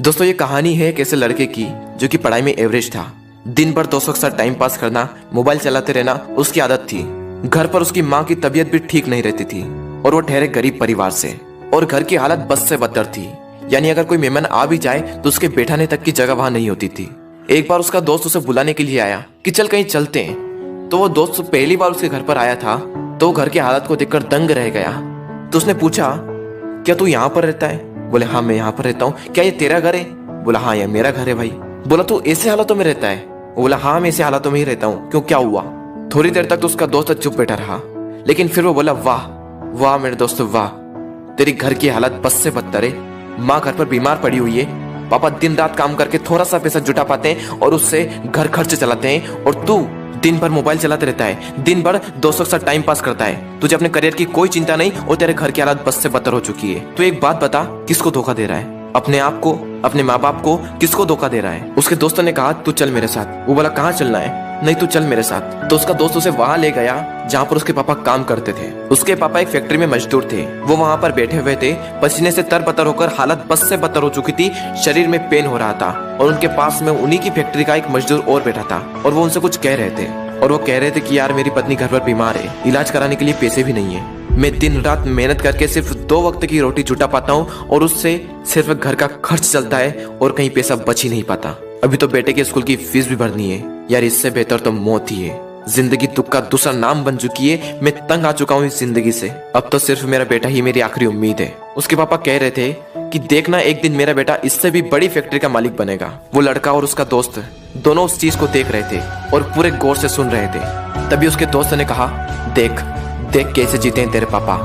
दोस्तों ये कहानी है एक ऐसे लड़के की जो कि पढ़ाई में एवरेज था। दिन भर दोस्तों के साथ टाइम पास करना, मोबाइल चलाते रहना उसकी आदत थी। घर पर उसकी माँ की तबीयत भी ठीक नहीं रहती थी और वो ठहरे गरीब परिवार से, और घर की हालत बद से बदतर थी। यानी अगर कोई मेहमान आ भी जाए तो उसके बैठाने तक की जगह वहां नहीं होती थी। एक बार उसका दोस्त उसे बुलाने के लिए आया कि चल कहीं चलते हैं। तो वो दोस्त पहली बार उसके घर पर आया था तो घर की हालत को देखकर दंग रह गया। तो उसने पूछा, क्या तू यहाँ पर रहता है? बोले हाँ मैं यहाँ पर रहता हूँ। क्या ये तेरा घर है? बोला हाँ ये मेरा घर है भाई। बोला तू ऐसे हालातों में रहता है? बोला हाँ मैं ऐसे हालातों में ही रहता हूँ। क्यों, क्या हुआ? थोड़ी देर तक तो उसका दोस्त चुप बैठा रहा, लेकिन फिर वो बोला, वाह वाह मेरे दोस्त वाह, तेरी घर की हालत बस से बदतर है। माँ घर पर बीमार पड़ी हुई है, पापा दिन रात काम करके थोड़ा सा पैसा जुटा पाते हैं और उससे घर खर्च चलाते हैं, और तू दिन भर मोबाइल चलाते रहता है, दिन भर दोस्तों के साथ टाइम पास करता है। तुझे अपने करियर की कोई चिंता नहीं और तेरे घर की हालत बस से बदतर हो चुकी है। तो एक बात बता, किसको धोखा दे रहा है? अपने आप को, अपने माँ बाप को, किसको धोखा दे रहा है? उसके दोस्तों ने कहा तू चल मेरे साथ। वो बोला कहाँ चलना है? नहीं तू चल मेरे साथ। तो उसका दोस्त उसे वहां ले गया जहाँ पर उसके पापा काम करते थे। उसके पापा एक फैक्ट्री में मजदूर थे। वो वहां पर बैठे हुए थे, पसीने से तरबतर होकर हालत बस से बदतर हो चुकी थी, शरीर में पेन हो रहा था, और उनके पास में उन्हीं की फैक्ट्री का एक मजदूर और बैठा था और वो उनसे कुछ कह रहे थे। और वो कह रहे थे कि यार मेरी पत्नी घर पर बीमार है, इलाज कराने के लिए पैसे भी नहीं है, मैं दिन रात मेहनत करके सिर्फ 2 वक्त की रोटी जुटा पाता हूँ और उससे सिर्फ घर का खर्च चलता है और कहीं पैसा बच ही नहीं पाता। अभी तो बेटे के स्कूल की फीस भी भरनी है। यार इससे बेहतर तो मौत ही है। जिंदगी दुख का दूसरा नाम बन चुकी है। मैं तंग आ चुका हूँ इस जिंदगी से। अब तो सिर्फ मेरा बेटा ही मेरी आखिरी उम्मीद है। उसके पापा कह रहे थे कि देखना एक दिन मेरा बेटा इससे भी बड़ी फैक्ट्री का मालिक बनेगा। वो लड़का और उसका दोस्त दोनों उस चीज को देख रहे थे और पूरे गौर से सुन रहे थे। तभी उसके दोस्त ने कहा, देख देख कैसे जीते हैं तेरे पापा।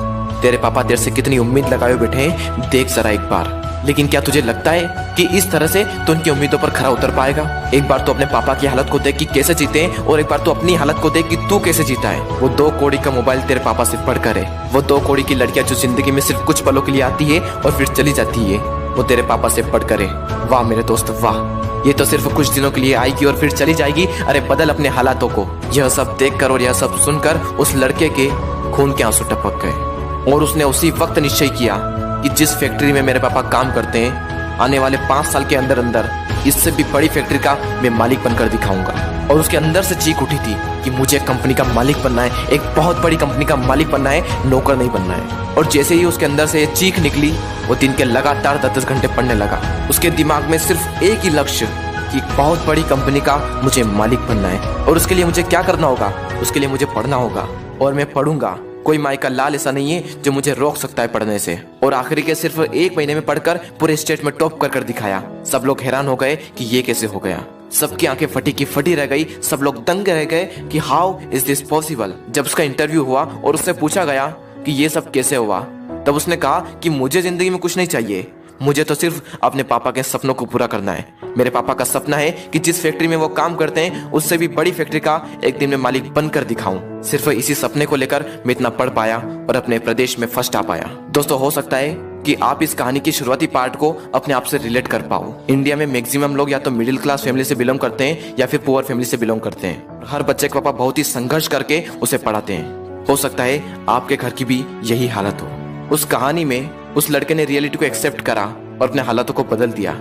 तेरे पापा तेरे से कितनी उम्मीद लगाए बैठे हैं, देख जरा एक बार। लेकिन क्या तुझे लगता है कि इस तरह से तो उनकी उम्मीदों पर खरा उतर पाएगा? एक बार तो अपने पापा की हालत को देख कि कैसे जीते हैं, और एक बार तो अपनी हालत को देख कि तू कैसे जीता है। वो 2 कौड़ी का मोबाइल तेरे पापा से पढ़कर है, वो 2 कौड़ी की लड़कियां जो जिंदगी में सिर्फ कुछ पलों के लिए आती है और फिर चली जाती है, वो तेरे पापा से पढ़कर है। वाह मेरे दोस्त वाह, ये तो सिर्फ कुछ दिनों के लिए आएगी और फिर चली जाएगी। अरे बदल अपने हालातों को। यह सब देखकर और यह सब सुनकर उस लड़के के खून के आंसू टपक गए, और उसने उसी वक्त निश्चय किया कि जिस फैक्ट्री में मेरे पापा काम करते हैं, आने वाले 5 साल के अंदर अंदर इससे भी बड़ी फैक्ट्री का मैं मालिक बनकर दिखाऊंगा। और उसके अंदर से चीख उठी थी कि मुझे कंपनी का मालिक बनना है, एक बहुत बड़ी कंपनी का मालिक बनना है, नौकर नहीं बनना है। और जैसे ही उसके अंदर से ये चीख निकली, वो दिन के लगातार 10-10 घंटे पढ़ने लगा। उसके दिमाग में सिर्फ एक ही लक्ष्य कि बहुत बड़ी कंपनी का मुझे मालिक बनना है, और उसके लिए मुझे क्या करना होगा? उसके लिए मुझे पढ़ना होगा, और मैं पढ़ूंगा। कोई माई का लाल ऐसा नहीं है जो मुझे रोक सकता है पढ़ने से। और आखिरी के सिर्फ 1 महीने में पढ़कर पूरे स्टेट में टॉप कर दिखाया। सब लोग हैरान हो गए कि ये कैसे हो गया। सबकी आंखें फटी की फटी रह गई। सब लोग दंग रह गए कि हाउ इज दिस पॉसिबल। जब उसका इंटरव्यू हुआ और उससे पूछा गया कि ये सब कैसे हुआ, तब उसने कहा कि मुझे जिंदगी में कुछ नहीं चाहिए, मुझे तो सिर्फ अपने पापा के सपनों को पूरा करना है। मेरे पापा का सपना है कि जिस फैक्ट्री में वो काम करते हैं उससे भी बड़ी फैक्ट्री का एक दिन में मालिक बनकर दिखाऊं। सिर्फ इसी सपने को लेकर मैं इतना पढ़ पाया और अपने प्रदेश में फर्स्ट आ पाया। दोस्तों हो सकता है कि आप इस कहानी की शुरुआती पार्ट को अपने आप से रिलेट कर पाओ। इंडिया में मैक्सिमम लोग या तो मिडिल क्लास फैमिली से बिलोंग करते हैं या फिर पुअर फैमिली से बिलोंग करते हैं। हर बच्चे के पापा बहुत ही संघर्ष करके उसे पढ़ाते हैं। हो सकता है आपके घर की भी यही हालत हो। उस कहानी में उस लड़के ने रियलिटी को एक्सेप्ट करा और अपने हालातों को बदल दिया।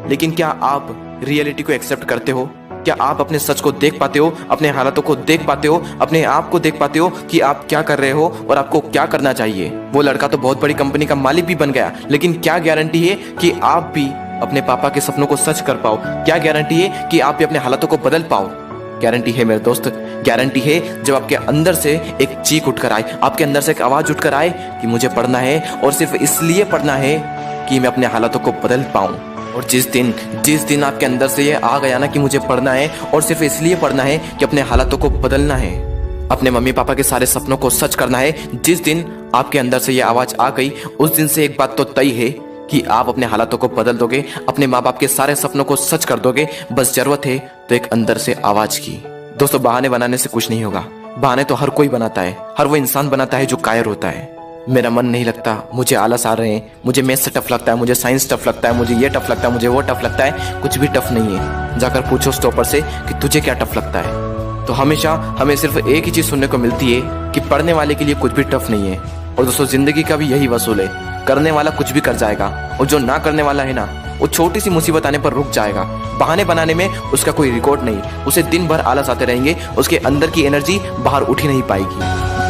लेकिन क्या आप रियलिटी को एक्सेप्ट करते हो? क्या आप अपने सच को देख पाते हो, अपने हालातों को देख पाते हो, अपने आप को देख पाते हो कि आप क्या कर रहे हो और आपको क्या करना चाहिए? वो लड़का तो बहुत बड़ी कंपनी का मालिक भी बन गया, लेकिन क्या गारंटी है कि आप भी अपने पापा के सपनों को सच कर पाओ? क्या गारंटी है कि आप भी अपने हालातों को बदल पाओ? गारंटी है मेरे दोस्त, गारंटी है जब आपके अंदर से एक चीख उठकर आए, आपके अंदर से एक आवाज उठकर आए कि मुझे पढ़ना है, और सिर्फ इसलिए पढ़ना है कि मैं अपने हालातों को बदल पाऊं। और जिस दिन आपके अंदर से ये आ गया ना कि मुझे पढ़ना है और सिर्फ इसलिए पढ़ना है कि अपने हालातों को बदलना है, अपने मम्मी पापा के सारे सपनों को सच करना है, जिस दिन आपके अंदर से ये आवाज आ गई, उस दिन से एक बात तो तय है कि आप अपने हालातों को बदल दोगे, अपने माँ बाप के सारे सपनों को सच कर दोगे। बस जरूरत है तो एक अंदर से आवाज की। दोस्तों बहाने बनाने से कुछ नहीं होगा। बहाने तो हर कोई बनाता है, हर वो इंसान बनाता है जो कायर होता है। मेरा मन नहीं लगता, मुझे आलस आ रहे हैं, मुझे मैथ्स से टफ लगता है, मुझे साइंस टफ लगता है, मुझे ये टफ लगता है, मुझे वो टफ लगता है। कुछ भी टफ नहीं है। जाकर पूछो उस टॉपर से कि तुझे क्या टफ लगता है, तो हमेशा हमें सिर्फ एक ही चीज सुनने को मिलती है कि पढ़ने वाले के लिए कुछ भी टफ नहीं है। और दोस्तों जिंदगी का भी यही वसूल है, करने वाला कुछ भी कर जाएगा, और जो ना करने वाला है ना वो छोटी सी मुसीबत आने पर रुक जाएगा। बहाने बनाने में उसका कोई रिकॉर्ड नहीं, उसे दिन भर आलस आते रहेंगे, उसके अंदर की एनर्जी बाहर उठ ही नहीं पाएगी।